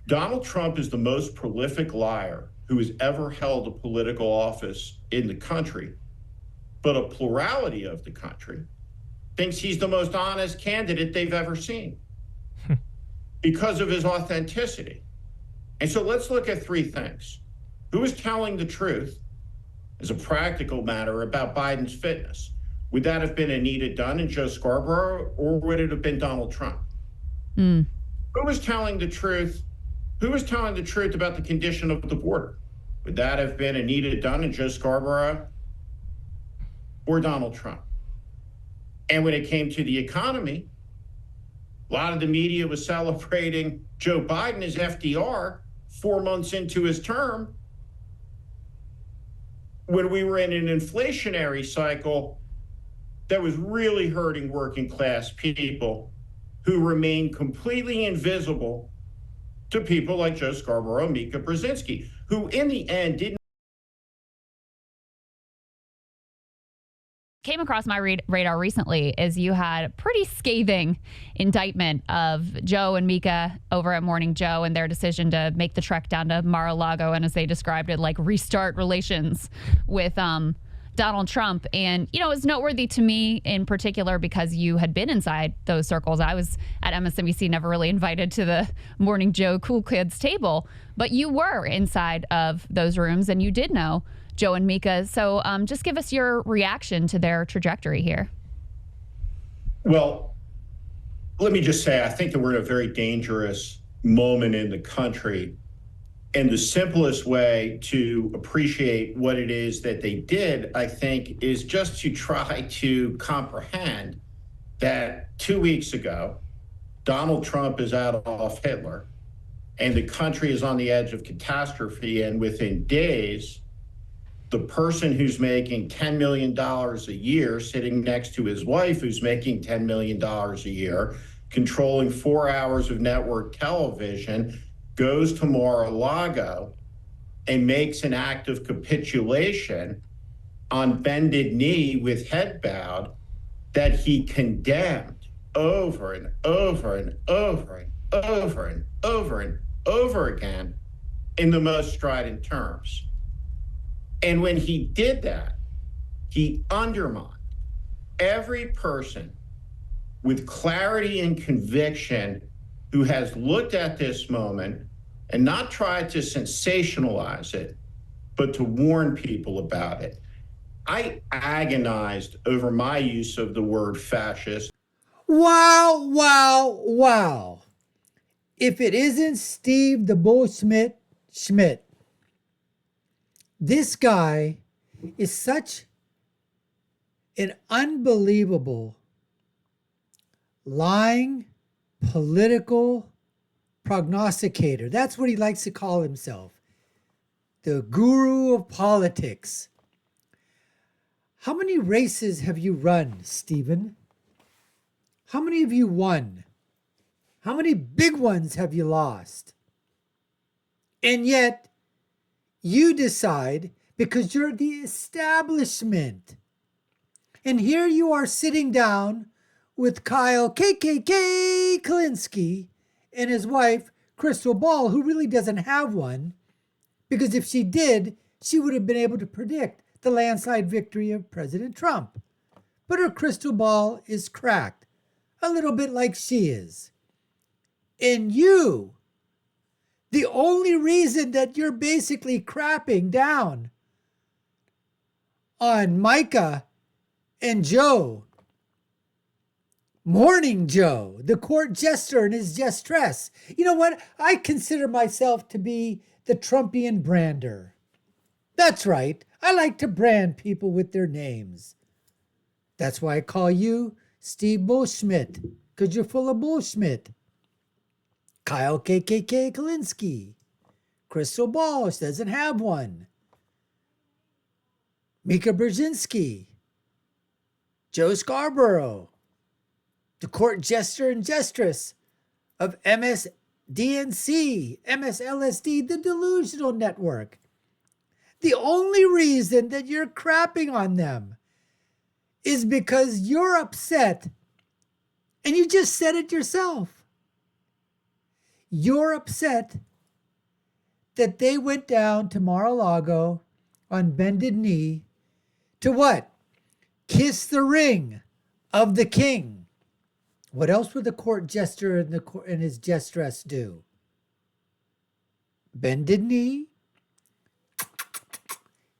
Donald Trump is the most prolific liar who has ever held a political office in the country, but a plurality of the country thinks he's the most honest candidate they've ever seen because of his authenticity. And so let's look at three things. Who is telling the truth as a practical matter about Biden's fitness? Would that have been Anita Dunn and Joe Scarborough, or would it have been Donald Trump? Who was telling the truth? Who was telling the truth about the condition of the border? Would that have been Anita Dunn and Joe Scarborough or Donald Trump? And when it came to the economy, a lot of the media was celebrating Joe Biden as FDR 4 months into his term, when we were in an inflationary cycle that was really hurting working class people who remained completely invisible to people like Joe Scarborough, Mika Brzezinski, who in the end didn't. Came across my radar recently is you had a pretty scathing indictment of Joe and Mika over at Morning Joe and their decision to make the trek down to Mar-a-Lago, and as they described it, like restart relations with Donald Trump. And, you know, it's noteworthy to me in particular because you had been inside those circles. I was at MSNBC, never really invited to the Morning Joe Cool Kids table, but you were inside of those rooms and you did know Joe and Mika. So just give us your reaction to their trajectory here. Well, let me just say, I think that we're in a very dangerous moment in the country. And the simplest way to appreciate what it is that they did, I think, is just to try to comprehend that 2 weeks ago, Donald Trump is out off Hitler, and the country is on the edge of catastrophe. And within days, the person who's making $10 million a year, sitting next to his wife who's making $10 million a year, controlling 4 hours of network television, goes to Mar-a-Lago and makes an act of capitulation on bended knee with head bowed that he condemned over and over and over and over and over and over again in the most strident terms. And when he did that, he undermined every person with clarity and conviction who has looked at this moment and not tried to sensationalize it, but to warn people about it. I agonized over my use of the word fascist. Wow, wow, wow. If it isn't Steve the Bull Schmidt, this guy is such an unbelievable lying political prognosticator. That's what he likes to call himself. The guru of politics. How many races have you run, Stephen? How many have you won? How many big ones have you lost? And yet, you decide, because you're the establishment. And here you are sitting down with Kyle KKK Klinsky and his wife, Krystal Ball, who really doesn't have one, because if she did, she would have been able to predict the landslide victory of President Trump. But her crystal ball is cracked, a little bit like she is. And you, the only reason that you're basically crapping down on Micah and Joe, Morning Joe, the court jester and his jestress. You know what? I consider myself to be the Trumpian brander. That's right. I like to brand people with their names. That's why I call you Steve Bullschmidt, because you're full of bullschmidt. Kyle KKK Klinsky. Krystal Ball doesn't have one. Mika Brzezinski. Joe Scarborough. The court jester and jestress of MSDNC, MSLSD, the delusional network. The only reason that you're crapping on them is because you're upset, and you just said it yourself. You're upset that they went down to Mar-a-Lago on bended knee to what? Kiss the ring of the king. What else would the court jester and his jestress do? Bended knee,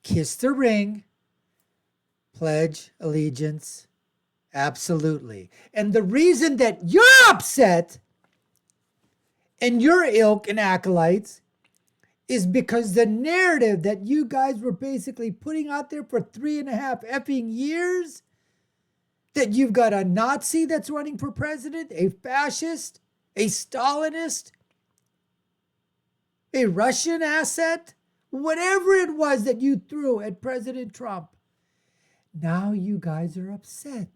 kiss the ring, pledge allegiance. Absolutely. And the reason that you're upset and your ilk and acolytes is because the narrative that you guys were basically putting out there for 3.5 effing years, that you've got a Nazi that's running for president, a fascist, a Stalinist, a Russian asset, whatever it was that you threw at President Trump. Now you guys are upset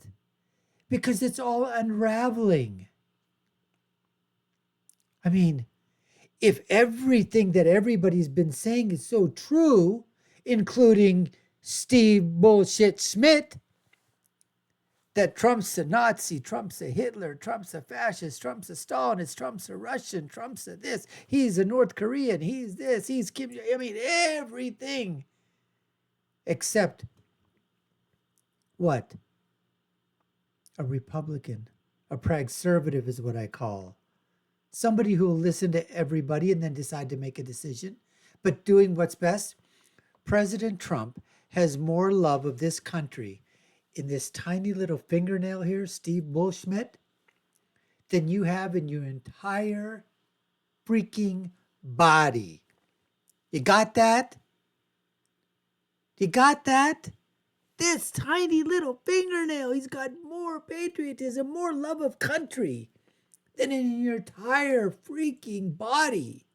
because it's all unraveling. I mean, if everything that everybody's been saying is so true, including Steve bullshit Schmidt, that Trump's a Nazi, Trump's a Hitler, Trump's a fascist, Trump's a Stalinist, Trump's a Russian, Trump's a this, he's a North Korean, he's this, he's Kim, I mean, everything except what? A Republican, a pragservative is what I call. Somebody who will listen to everybody and then decide to make a decision, but doing what's best. President Trump has more love of this country in this tiny little fingernail here, Steve Schmidt, than you have in your entire freaking body. You got that? You got that? This tiny little fingernail, he's got more patriotism, more love of country than in your entire freaking body.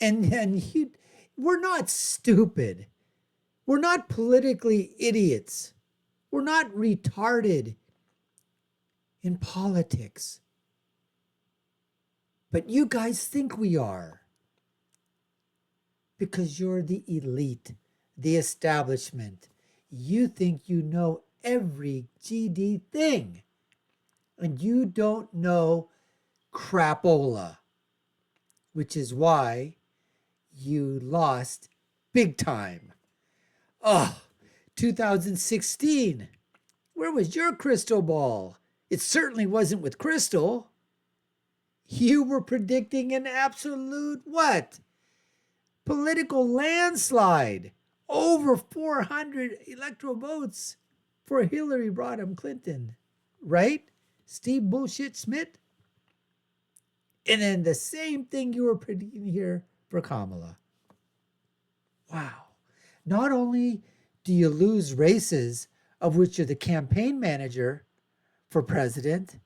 And we're not stupid. We're not politically idiots. We're not retarded in politics. But you guys think we are. Because you're the elite, the establishment. You think you know every GD thing. And you don't know crapola. Which is why you lost big time. Oh, 2016. Where was your crystal ball? It certainly wasn't with Krystal. You were predicting an absolute what? Political landslide. Over 400 electoral votes for Hillary Rodham Clinton. Right? Steve bullshit Schmidt? And then the same thing you were predicting here for Kamala. Wow. Not only do you lose races of which you're the campaign manager for president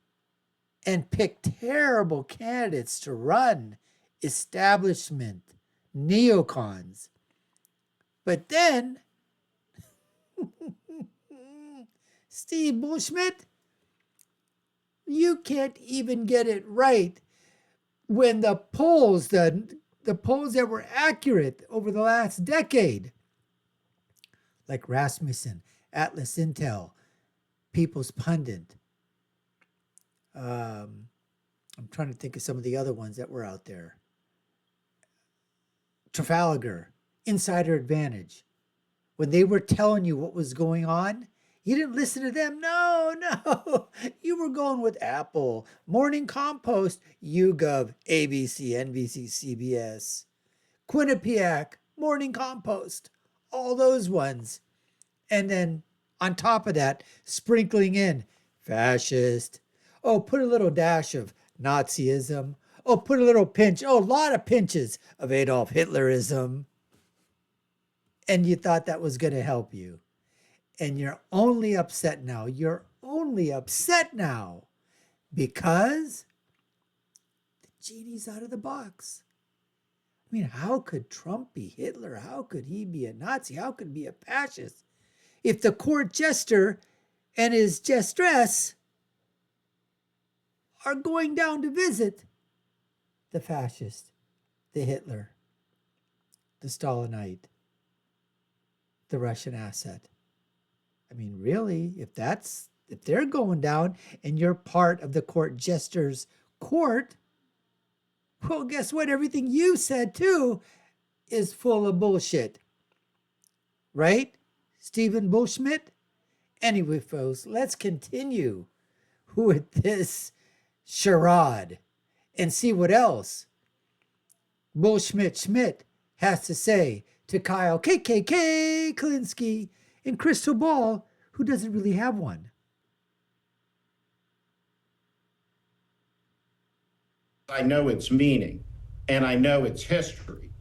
and pick terrible candidates to run, establishment, neocons, but then Steve Schmidt, you can't even get it right when the polls, the polls that were accurate over the last decade, like Rasmussen, Atlas Intel, People's Pundit. I'm trying to think of some of the other ones that were out there. Trafalgar, Insider Advantage. When they were telling you what was going on, you didn't listen to them. No. You were going with Apple, Morning Compost, YouGov, ABC, NBC, CBS, Quinnipiac, Morning Compost, all those ones. And then on top of that, sprinkling in fascist. Oh, put a little dash of Nazism. Oh, put a little pinch. Oh, a lot of pinches of Adolf Hitlerism. And you thought that was going to help you. And you're only upset now. You're only upset now because the genie's out of the box. I mean, how could Trump be Hitler? How could he be a Nazi? How could he be a fascist? If the court jester and his jestress are going down to visit the fascist, the Hitler, the Stalinite, the Russian asset. I mean, really, if they're going down and you're part of the court jester's court, well, guess what? Everything you said too is full of bullshit. Right? Stephen Schmidt? Anyway, folks, let's continue with this charade and see what else Schmidt has to say to Kyle KKK Kalinske and Krystal Ball, who doesn't really have one. I know its meaning, and I know its history,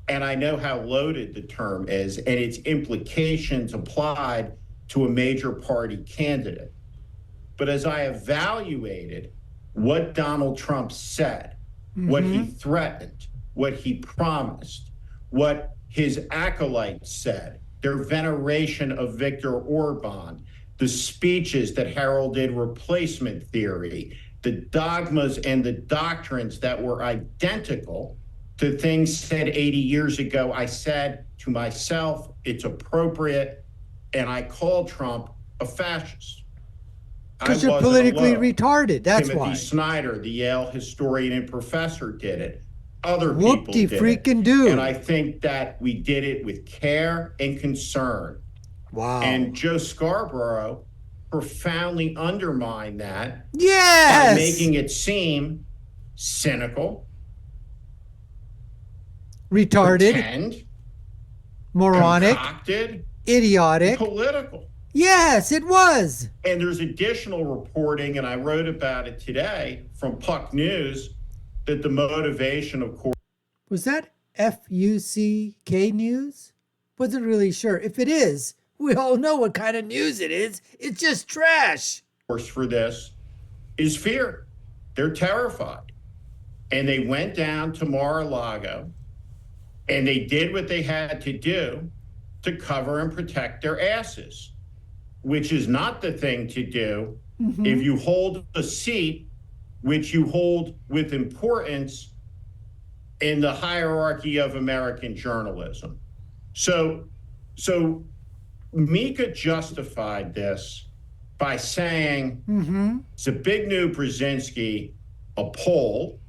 and I know how loaded the term is and its implications applied to a major party candidate. But as I evaluated what Donald Trump said, what he threatened, what he promised, what his acolytes said, their veneration of Viktor Orban, the speeches that heralded replacement theory, the dogmas and the doctrines that were identical to things said 80 years ago, I said to myself, it's appropriate, and I called Trump a fascist. Because you're politically retarded, that's Timothy why. Snyder, the Yale historian and professor, did it. Other people did freaking it. do. And I think that we did it with care and concern. Wow. And Joe Scarborough profoundly undermined that yes! by making it seem cynical, retarded, pretend, moronic, concocted, idiotic, political. Yes, it was. And there's additional reporting, and I wrote about it today from Puck News, that the motivation, of course, was that FUCK news? Wasn't really sure. If it is, we all know what kind of news it is. It's just trash. For this is fear. They're terrified. And they went down to Mar-a-Lago and they did what they had to do to cover and protect their asses, which is not the thing to do if you hold a seat which you hold with importance in the hierarchy of American journalism. So Mika justified this by saying Zbigniew Brzezinski, a Pole,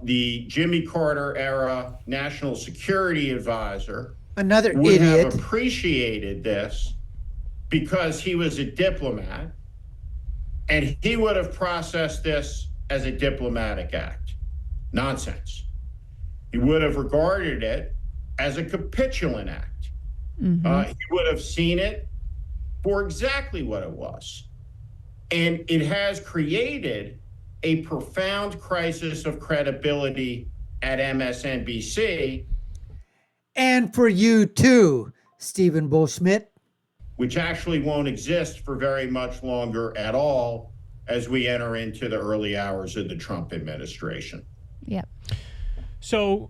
the Jimmy Carter era national security advisor, another would idiot, have appreciated this because he was a diplomat and he would have processed this as a diplomatic act. Nonsense. He would have regarded it as a capitulant act. He would have seen it for exactly what it was. And it has created a profound crisis of credibility at MSNBC. And for you too, Stephen Schmidt. Which actually won't exist for very much longer at all as we enter into the early hours of the Trump administration. Yep. So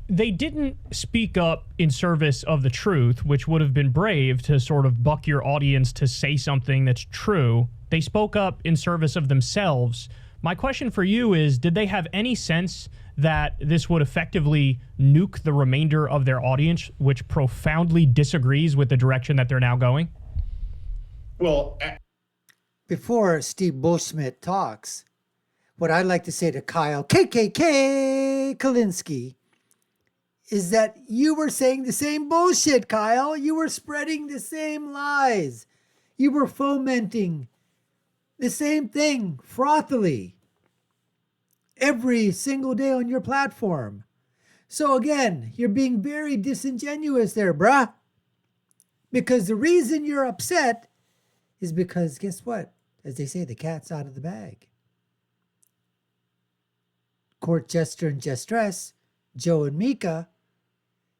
they didn't speak up in service of the truth, which would have been brave to sort of buck your audience to say something that's true. They spoke up in service of themselves. My question for you is, did they have any sense that this would effectively nuke the remainder of their audience, which profoundly disagrees with the direction that they're now going? Well, before Steve Schmidt talks, what I'd like to say to Kyle KKK Kalinske is that you were saying the same bullshit, Kyle. You were spreading the same lies. You were fomenting the same thing frothily every single day on your platform. So again, you're being very disingenuous there, bruh. Because the reason you're upset is because, guess what? As they say, the cat's out of the bag. Court jester and jestress, Joe and Mika,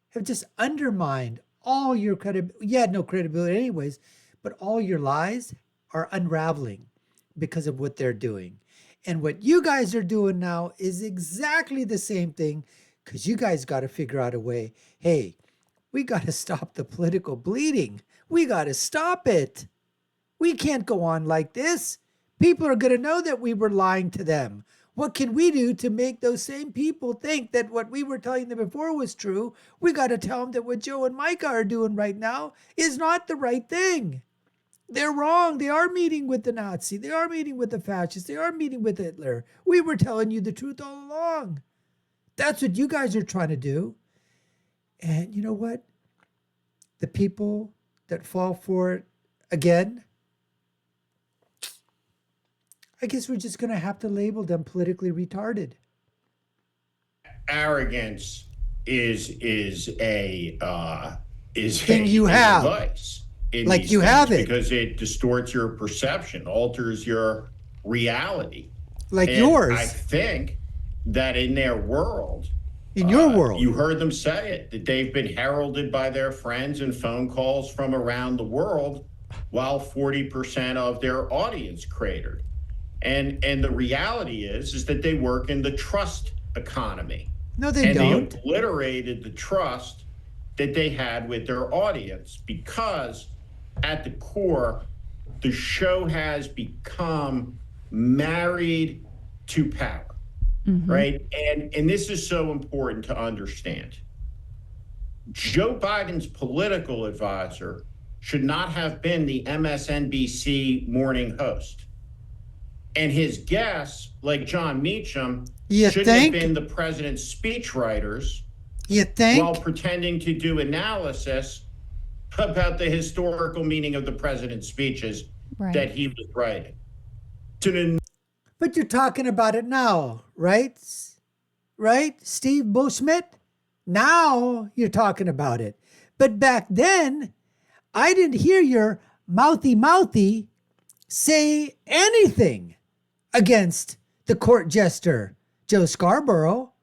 have just undermined all your credibility. You had no credibility anyways, but all your lies are unraveling because of what they're doing. And what you guys are doing now is exactly the same thing, because you guys got to figure out a way. Hey, we got to stop the political bleeding. We got to stop it. We can't go on like this. People are going to know that we were lying to them. What can we do to make those same people think that what we were telling them before was true? We got to tell them that what Joe and Micah are doing right now is not the right thing. They're wrong. They are meeting with the Nazi. They are meeting with the fascists. They are meeting with Hitler. We were telling you the truth all along. That's what you guys are trying to do. And you know what? The people that fall for it again, I guess we're just going to have to label them politically retarded. Arrogance is a Thing you have. vice in Like these you things have it. because it distorts your perception, alters your reality. Like And yours. I think that in their world, In your world. you heard them say it, that they've been heralded by their friends and phone calls from around the world, while 40% of their audience cratered. And the reality is that they work in the trust economy. No, they don't. They obliterated the trust that they had with their audience because at the core, the show has become married to power. Right. And this is so important to understand. Joe Biden's political advisor should not have been the MSNBC morning host. And his guests, like John Meacham, You should think? have been the president's speechwriters You think? while pretending to do analysis about the historical meaning of the president's speeches Right. that he was writing. To the But you're talking about it now, right? Right, Steve Schmidt? Now you're talking about it. But back then, I didn't hear your mouthy say anything against the court jester, Joe Scarborough,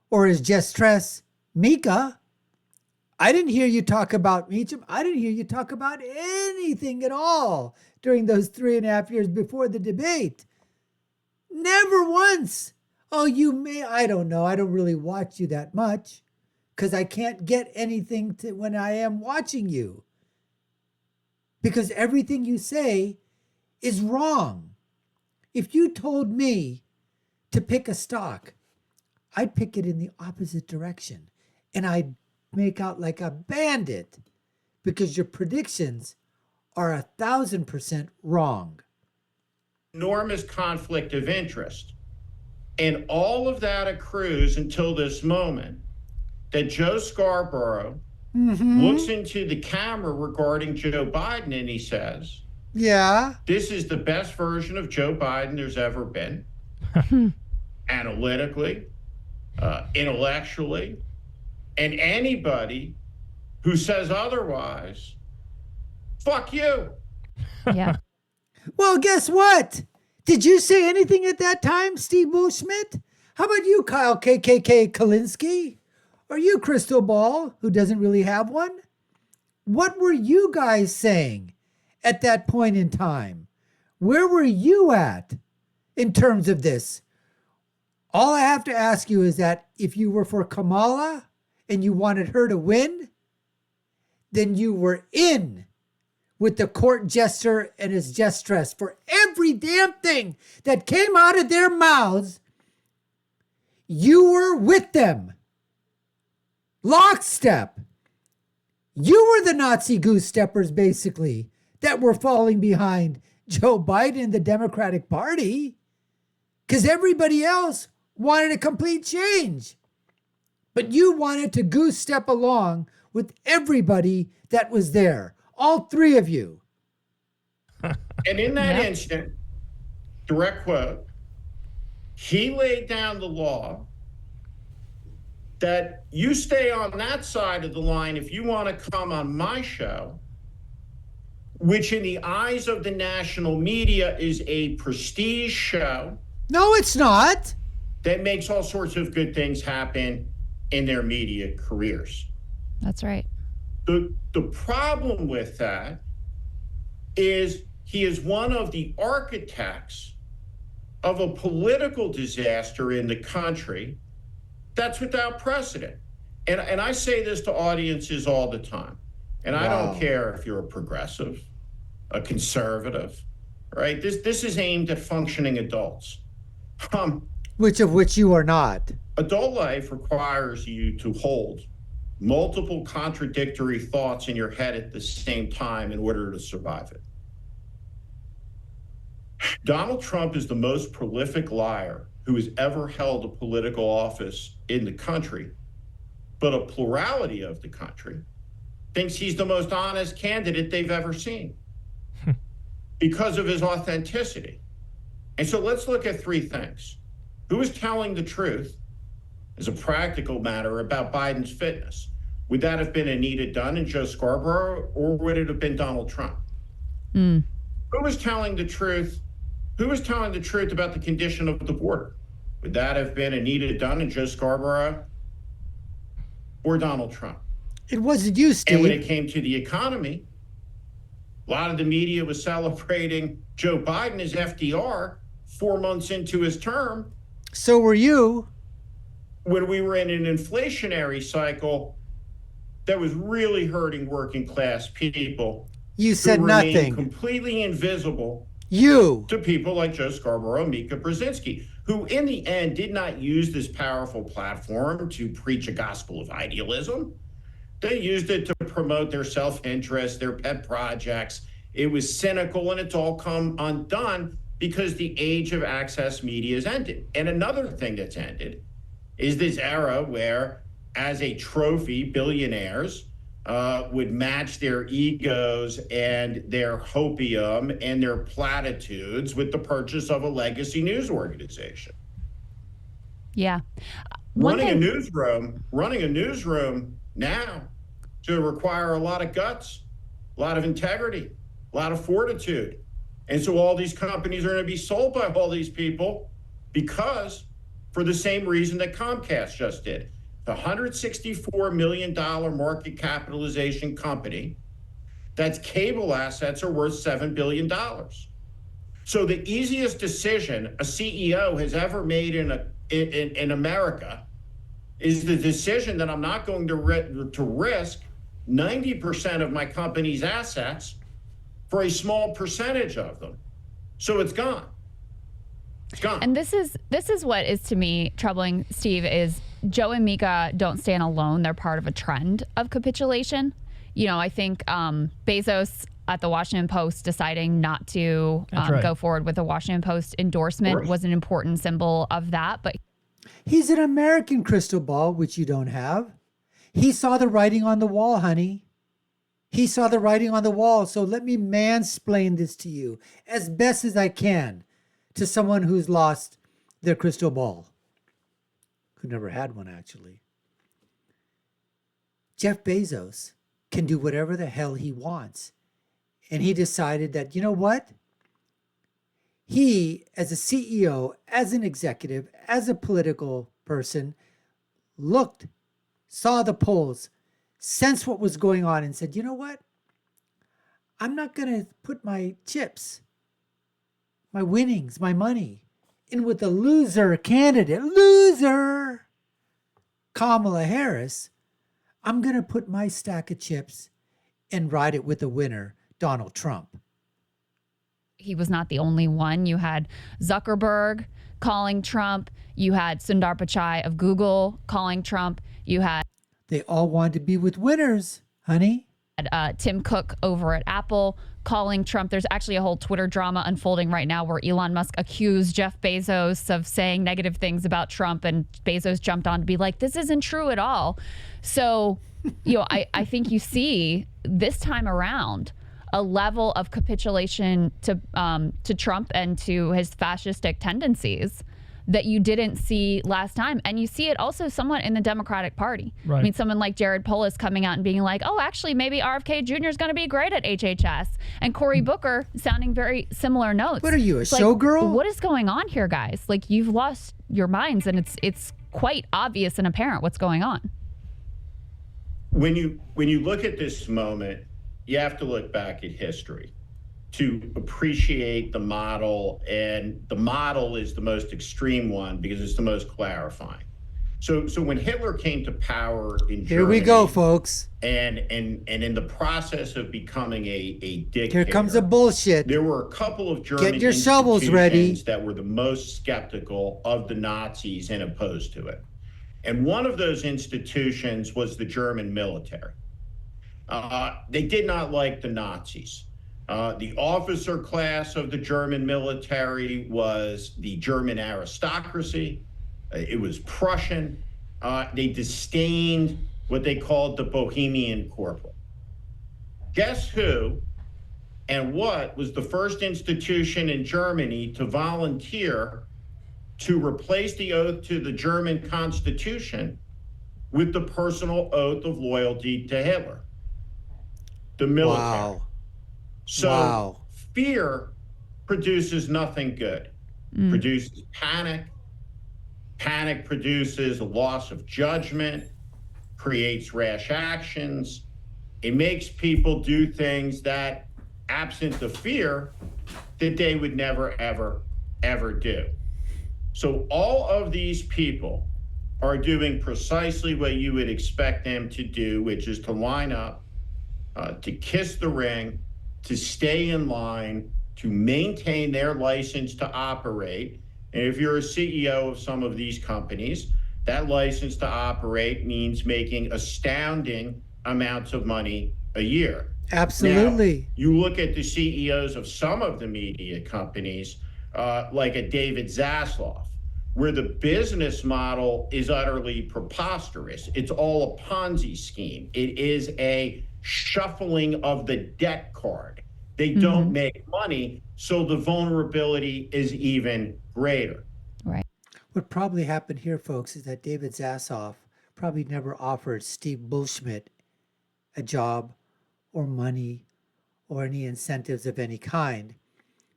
or his jestress, Mika. I didn't hear you talk about Meacham. I didn't hear you talk about anything at all during those 3.5 years before the debate. Never once. Oh, you may, I don't know. I don't really watch you that much because I can't get anything to when I am watching you. Because everything you say is wrong. If you told me to pick a stock, I'd pick it in the opposite direction and I'd make out like a bandit because your predictions are 1,000% wrong. enormous conflict of interest. And all of that accrues until this moment that Joe Scarborough looks into the camera regarding Joe Biden and he says, Yeah. this is the best version of Joe Biden there's ever been, analytically, intellectually, and anybody who says otherwise, fuck you. Yeah. Well, guess what? Did you say anything at that time, Steve Schmidt? How about you, Kyle KKK Kalinske? Or you, Krystal Ball, who doesn't really have one? What were you guys saying at that point in time? Where were you at in terms of this? All I have to ask you is that if you were for Kamala and you wanted her to win, then you were in with the court jester and his jestress for every damn thing that came out of their mouths. You were with them. Lockstep. You were the Nazi goose steppers, basically, that were falling behind Joe Biden and the Democratic Party because everybody else wanted a complete change. But you wanted to goose step along with everybody that was there. All three of you. And in that instant, direct quote, he laid down the law that you stay on that side of the line if you want to come on my show, which in the eyes of the national media is a prestige show. No, it's not. That makes all sorts of good things happen in their media careers. That's right. The problem with that is he is one of the architects of a political disaster in the country that's without precedent. And I say this to audiences all the time. And I don't care if you're a progressive, a conservative, right? This is aimed at functioning adults. Which you are not. Adult life requires you to hold multiple contradictory thoughts in your head at the same time in order to survive it. Donald Trump is the most prolific liar who has ever held a political office in the country, but a plurality of the country thinks he's the most honest candidate they've ever seen because of his authenticity. And so let's look at three things. Who is telling the truth as a practical matter about Biden's fitness? Would that have been Anita Dunn and Joe Scarborough, or would it have been Donald Trump? Who was telling the truth? Who was telling the truth about the condition of the border? Would that have been Anita Dunn and Joe Scarborough, or Donald Trump? It wasn't you, Steve. And when it came to the economy, a lot of the media was celebrating Joe Biden as FDR 4 months into his term. So were you. When we were in an inflationary cycle that was really hurting working class people. You said who remained nothing. Completely invisible You. to people like Joe Scarborough, Mika Brzezinski, who in the end did not use this powerful platform to preach a gospel of idealism. They used it to promote their self-interest, their pet projects. It was cynical, and it's all come undone because the age of access media has ended. And another thing that's ended is this era where, as a trophy, billionaires would match their egos and their hopium and their platitudes with the purchase of a legacy news organization. Yeah. Running a newsroom now to require a lot of guts, a lot of integrity, a lot of fortitude. And so all these companies are going to be sold by all these people because, for the same reason that Comcast just did. The $164 million market capitalization company, that's cable assets are worth $7 billion. So the easiest decision a CEO has ever made in America is the decision that I'm not going to risk 90% of my company's assets for a small percentage of them. So it's gone. It's gone. And this is what is to me troubling, Steve, is Joe and Mika don't stand alone. They're part of a trend of capitulation. You know, I think Bezos at the Washington Post deciding not to go forward with the Washington Post endorsement was an important symbol of that. But He's an American crystal ball, which you don't have. He saw the writing on the wall, honey. He saw the writing on the wall. So let me mansplain this to you as best as I can to someone who's lost their crystal ball, who never had one, actually. Jeff Bezos can do whatever the hell he wants. And he decided that, you know what? He, as a CEO, as an executive, as a political person, looked, saw the polls, sensed what was going on, and said, you know what? I'm not going to put my chips, my winnings, my money in with the loser candidate, Kamala Harris. I'm going to put my stack of chips and ride it with the winner, Donald Trump. he was not the only one. You had Zuckerberg calling Trump. You had Sundar Pichai of Google calling Trump. You had They all wanted to be with winners, honey. Tim Cook over at Apple calling Trump. There's actually a whole Twitter drama unfolding right now where Elon Musk accused Jeff Bezos of saying negative things about Trump, and Bezos jumped on to be like, this isn't true at all. So, you know, I think you see this time around a level of capitulation to Trump and to his fascistic tendencies that you didn't see last time. And you see it also somewhat in the Democratic Party. Right. I mean, someone like Jared Polis coming out and being like, oh, actually, maybe RFK Jr. is going to be great at HHS. And Cory Booker sounding very similar notes. What are you, a It's like, showgirl? what is going on here, guys? Like, you've lost your minds, and it's quite obvious and apparent what's going on. When you look at this moment, you have to look back at history to appreciate the model, and the model is the most extreme one because it's the most clarifying. So when Hitler came to power in Germany, Here we go, folks. and in the process of becoming a dictator, Here comes the bullshit. there were a couple of German Get your shovels ready. institutions that were the most skeptical of the Nazis and opposed to it. And one of those institutions was the German military. They did not like the Nazis. The officer class of the German military was the German aristocracy. It was Prussian. They disdained what they called the Bohemian corporal. Guess who and what was the first institution in Germany to volunteer to replace the oath to the German Constitution with the personal oath of loyalty to Hitler? The military. Wow. So Wow. fear produces nothing good. Produces panic. Panic produces a loss of judgment, creates rash actions. It makes people do things that, absent the fear, that they would never, ever, ever do. So all of these people are doing precisely what you would expect them to do, which is to line up, to kiss the ring, to stay in line, to maintain their license to operate. And if you're a CEO of some of these companies, that license to operate means making astounding amounts of money a year. Absolutely. Now, you look at the CEOs of some of the media companies, like a David Zaslav, where the business model is utterly preposterous. It's all a Ponzi scheme. It is a shuffling of the debt card. They don't make money, so the vulnerability is even greater. Right. What probably happened here, folks, is that David Zassoff probably never offered Steve Schmidt a job or money or any incentives of any kind.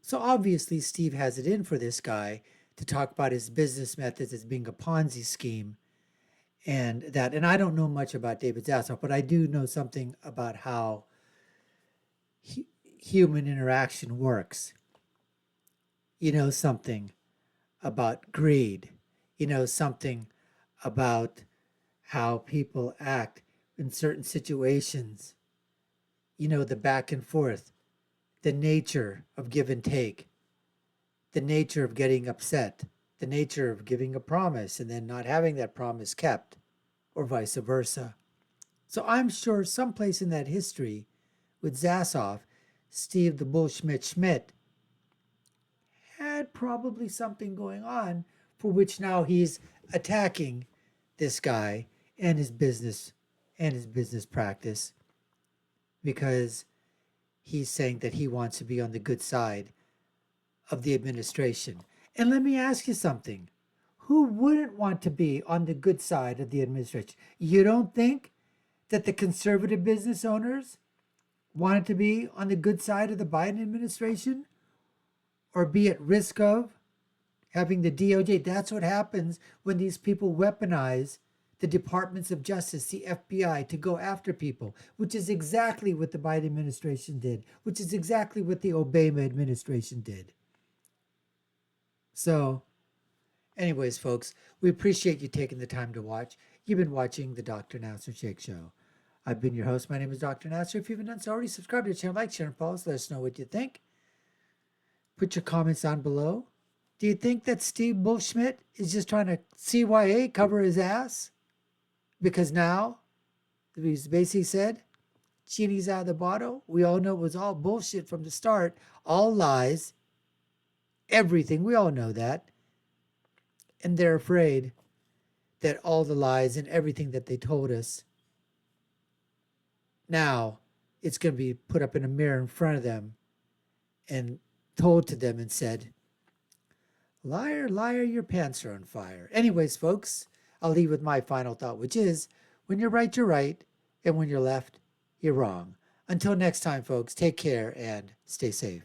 So obviously Steve has it in for this guy to talk about his business methods as being a Ponzi scheme and that. And I don't know much about David Zassoff, but I do know something about how human interaction works. You know something about greed. You know something about how people act in certain situations. You know, the back and forth, the nature of give and take, the nature of getting upset, the nature of giving a promise and then not having that promise kept, or vice versa. So I'm sure someplace in that history with Zassoff, Steve the Bull Schmidt had probably something going on for which now he's attacking this guy and his business practice because he's saying that he wants to be on the good side of the administration. And let me ask you something. Who wouldn't want to be on the good side of the administration? You don't think that the conservative business owners wanted to be on the good side of the Biden administration or be at risk of having the DOJ? That's what happens when these people weaponize the departments of justice, the FBI, to go after people, which is exactly what the Biden administration did, which is exactly what the Obama administration did. So, anyways, folks, we appreciate you taking the time to watch. You've been watching the Dr. Nasser Sheikh Show. I've been your host. My name is Dr. Nasser. If you haven't done so already, subscribe to the channel, like, share, and follow us. Let us know what you think. Put your comments down below. Do you think that Steve Schmidt is just trying to CYA cover his ass? Because now, he's basically said, genie's out of the bottle. We all know it was all bullshit from the start. All lies. Everything. We all know that. And they're afraid that all the lies and everything that they told us, now it's going to be put up in a mirror in front of them and told to them and said, liar, liar, your pants are on fire. Anyways, folks, I'll leave with my final thought, which is, when you're right, and when you're left, you're wrong. Until next time, folks, take care and stay safe.